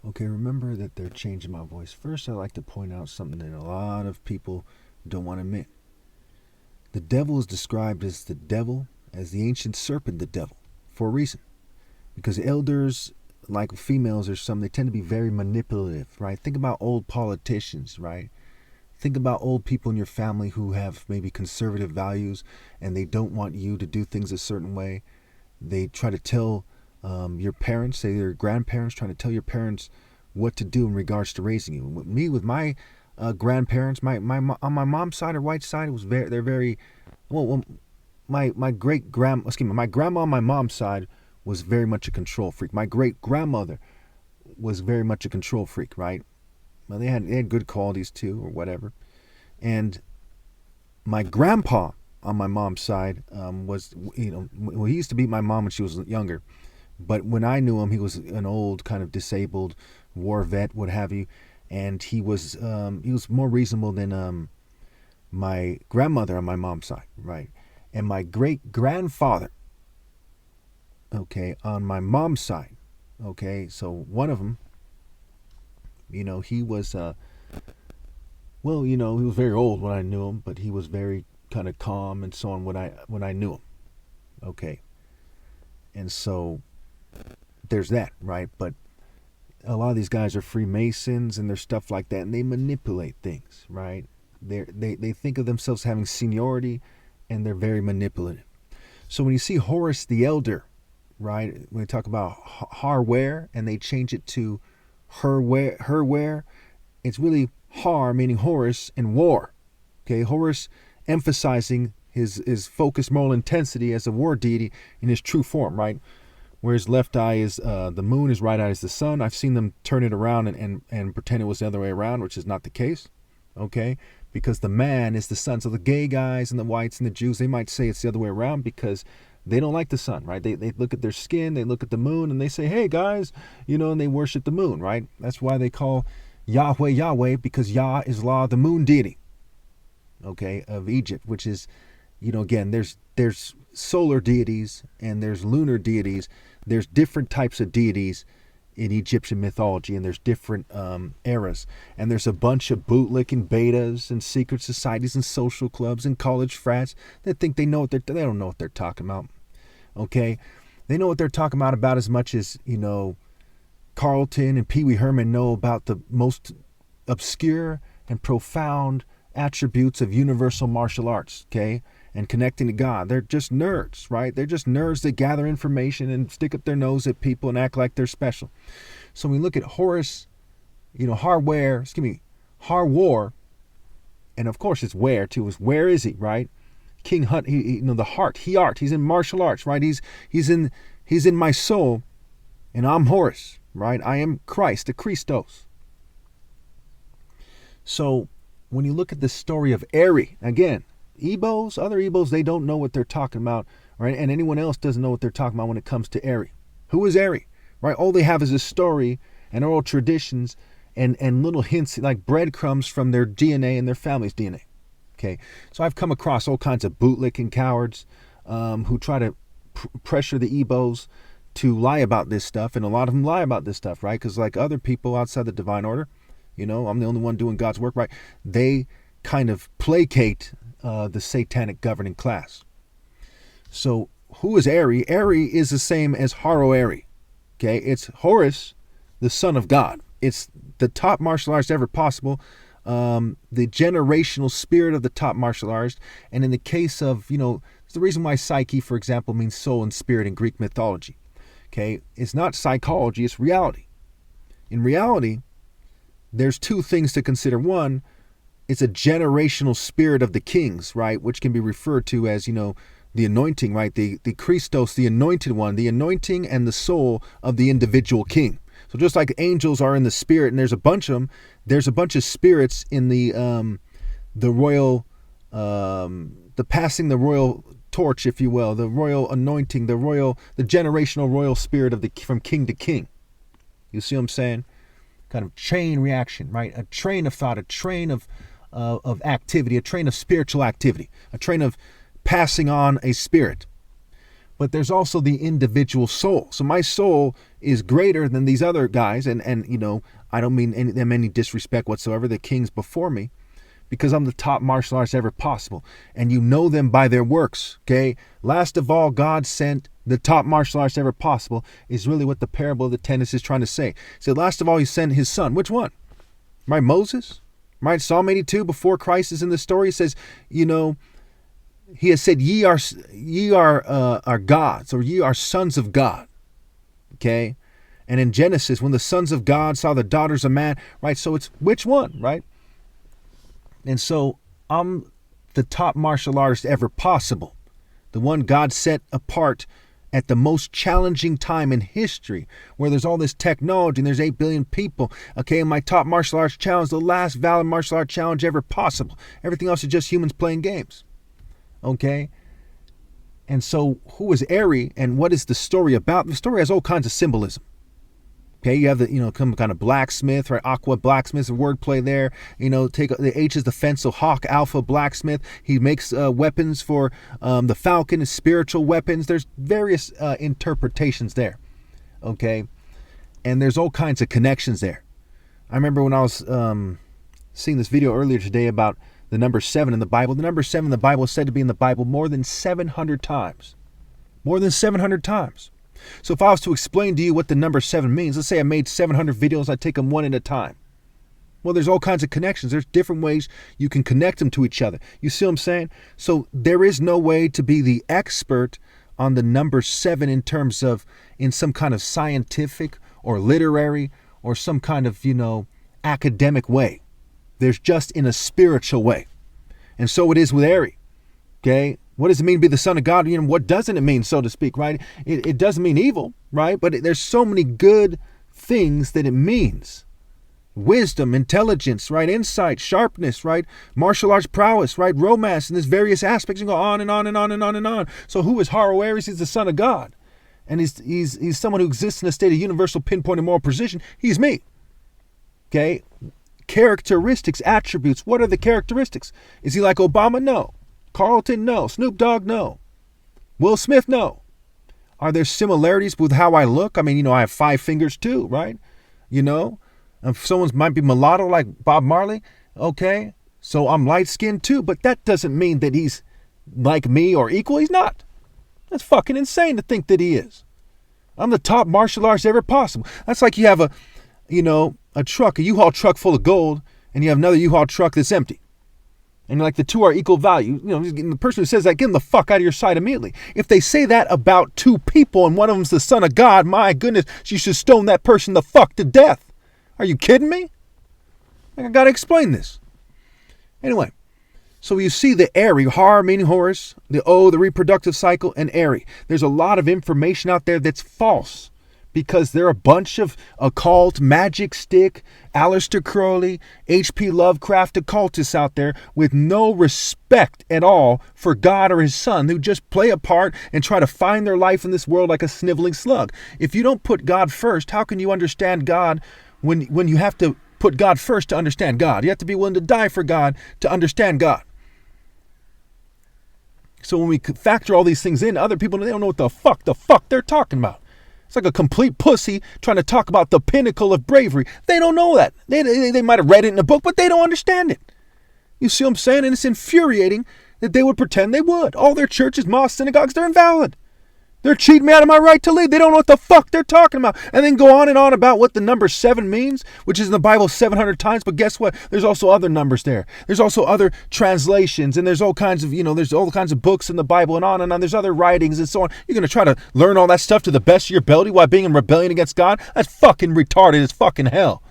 Okay, remember that they're changing my voice. First, I'd like to point out something that a lot of people don't want to admit. The devil is described as the ancient serpent, the devil, for a reason. Because elders, like females or some, they tend to be very manipulative, right? Think about old politicians, right? Think about old people in your family who have maybe conservative values and they don't want you to do things a certain way. They try to tell your parents, say your grandparents, trying to tell your parents what to do in regards to raising you. With my grandparents, on my mom's side or white side, it was they're very well. My grandma on my mom's side was very much a control freak. My great grandmother was very much a control freak, right? Well, they had good qualities too, or whatever. And my grandpa on my mom's side was, well, he used to beat my mom when she was younger. But when I knew him, he was an old, kind of disabled war vet, what have you, and he was more reasonable than my grandmother on my mom's side, right? And my great grandfather, okay, on my mom's side, okay, so one of them, he was he was very old when I knew him, but he was very kind of calm and so on when I knew him, okay, and so there's that, right? But a lot of these guys are Freemasons and there's stuff like that, and they manipulate things, right? They think of themselves having seniority, and they're very manipulative. So when you see Horus the Elder, right, when we talk about HarOEris and they change it to HarOEris, it's really Har meaning Horus and war. Okay, Horus emphasizing his focused moral intensity as a war deity in his true form, right? Where his left eye is the moon, his right eye is the sun. I've seen them turn it around and pretend it was the other way around, which is not the case. Okay, because the man is the sun. So the gay guys and the whites and the Jews, they might say it's the other way around because they don't like the sun, right? They look at their skin, they look at the moon, and they say, hey guys, and they worship the moon, right? That's why they call Yahweh Yahweh, because Yah is Law, the moon deity, okay, of Egypt, which is, again, there's solar deities and there's lunar deities. There's different types of deities in Egyptian mythology, and there's different eras. And there's a bunch of bootlicking betas and secret societies and social clubs and college frats that think they don't know what they're talking about. Okay, they know what they're talking about as much as Carlton and Pee Wee Herman know about the most obscure and profound attributes of universal martial arts. Okay. And connecting to God. They're just nerds, right? They're just nerds that gather information and stick up their nose at people and act like they're special. So when we look at Horus, HarOEris, HarWar, and of course it's where too, is where is he, right? King Hut, the heart, he's in martial arts, right? He's in my soul, and I'm Horus, right? I am Christ, the Christos. So when you look at the story of Eri, again, other Ibos, they don't know what they're talking about, right? And anyone else doesn't know what they're talking about when it comes to Eri. Who is Eri, right? All they have is a story and oral traditions and little hints, like breadcrumbs from their DNA and their family's DNA. Okay, so I've come across all kinds of bootlicking cowards who try to pressure the Ibos to lie about this stuff, and a lot of them lie about this stuff, right? Because like other people outside the divine order, I'm the only one doing God's work, right? They kind of placate the satanic governing class. So who is Eri? Eri is the same as HarOEris. Okay, it's Horus, the son of God. It's the top martial artist ever possible, the generational spirit of the top martial artist. And in the case of, it's the reason why psyche, for example, means soul and spirit in Greek mythology. Okay, it's not psychology, it's reality. In reality, there's two things to consider. One, it's a generational spirit of the kings, right? Which can be referred to as, the anointing, right? The Christos, the anointed one, the anointing and the soul of the individual king. So just like angels are in the spirit, and there's a bunch of spirits in the royal, the passing the royal torch, if you will, the royal anointing, the generational royal spirit from king to king. You see what I'm saying? Kind of chain reaction, right? A train of thought, a train of activity, a train of spiritual activity, a train of passing on a spirit. but there's also the individual soul. So my soul is greater than these other guys. And I don't mean them any disrespect whatsoever, the kings before me, because I'm the top martial artist ever possible. And you know them by their works, okay? Last of all, God sent the top martial artist ever possible is really what the parable of the tenants is trying to say. So last of all, he sent his son. Which one? Right, Moses? Right, Psalm 82, before Christ is in the story, it says, he has said, ye are gods, or ye are sons of God. Okay? And in Genesis, when the sons of God saw the daughters of man, right? So it's which one, right? And so I'm the top martial artist ever possible. The one God set apart at the most challenging time in history, where there's all this technology and there's 8 billion people. Okay, and my top martial arts challenge, the last valid martial arts challenge ever possible. Everything else is just humans playing games. Okay? And so who is Eri and what is the story about? The story has all kinds of symbolism. Okay, you have the, some kind of blacksmith, right? Aqua blacksmith, wordplay there. Take the H is the fence, so Hawk, Alpha, blacksmith. He makes weapons for the Falcon, spiritual weapons. There's various interpretations there. Okay, and there's all kinds of connections there. I remember when I was seeing this video earlier today about the number 7 in the Bible. The number 7 in the Bible is said to be in the Bible more than 700 times. More than 700 times. So if I was to explain to you what the number 7 means, let's say I made 700 videos, I take them one at a time. Well, there's all kinds of connections. There's different ways you can connect them to each other. You see what I'm saying? So there is no way to be the expert on the number 7 in terms of in some kind of scientific or literary or some kind of, academic way. There's just in a spiritual way. And so it is with Eri. Okay? What does it mean to be the son of God? What doesn't it mean, so to speak, right? It doesn't mean evil, right? But there's so many good things that it means. Wisdom, intelligence, right? Insight, sharpness, right? Martial arts prowess, right? Romance, and there's various aspects. You go on and on and on and on and on. So who is HarOEris? He's the son of God. And he's someone who exists in a state of universal pinpoint and moral precision. He's me. Okay? Characteristics, attributes. What are the characteristics? Is he like Obama? No. Carlton? No. Snoop Dogg? No. Will Smith? No. Are there similarities with how I look? I have 5 fingers too, right? If someone might be mulatto like Bob Marley, okay, so I'm light-skinned too, but that doesn't mean that he's like me or equal. He's not. That's fucking insane to think that he is. I'm the top martial artist ever possible. That's like you have a U-Haul truck full of gold, and you have another U-Haul truck that's empty. And like the two are equal value. The person who says that, get them the fuck out of your sight immediately. If they say that about 2 people and one of them's the son of God, my goodness, you should stone that person the fuck to death. Are you kidding me? I gotta explain this. Anyway, so you see the Eri, Har meaning Horus, the O, the reproductive cycle, and Eri. There's a lot of information out there that's false because they're a bunch of occult, magic stick, Aleister Crowley, H.P. Lovecraft occultists out there with no respect at all for God or his son, who just play a part and try to find their life in this world like a sniveling slug. If you don't put God first, how can you understand God when you have to put God first to understand God? You have to be willing to die for God to understand God. So when we factor all these things in, other people, they don't know what the fuck they're talking about. It's like a complete pussy trying to talk about the pinnacle of bravery. They don't know that. They might have read it in a book, but they don't understand it. You see what I'm saying? And it's infuriating that they would pretend they would. All their churches, mosques, synagogues, they're invalid. They're cheating me out of my right to lead. They don't know what the fuck they're talking about. And then go on and on about what the number 7 means, which is in the Bible 700 times. But guess what? There's also other numbers there. There's also other translations. And there's all kinds of, there's all kinds of books in the Bible and on and on. There's other writings and so on. You're going to try to learn all that stuff to the best of your ability while being in rebellion against God? That's fucking retarded as fucking hell.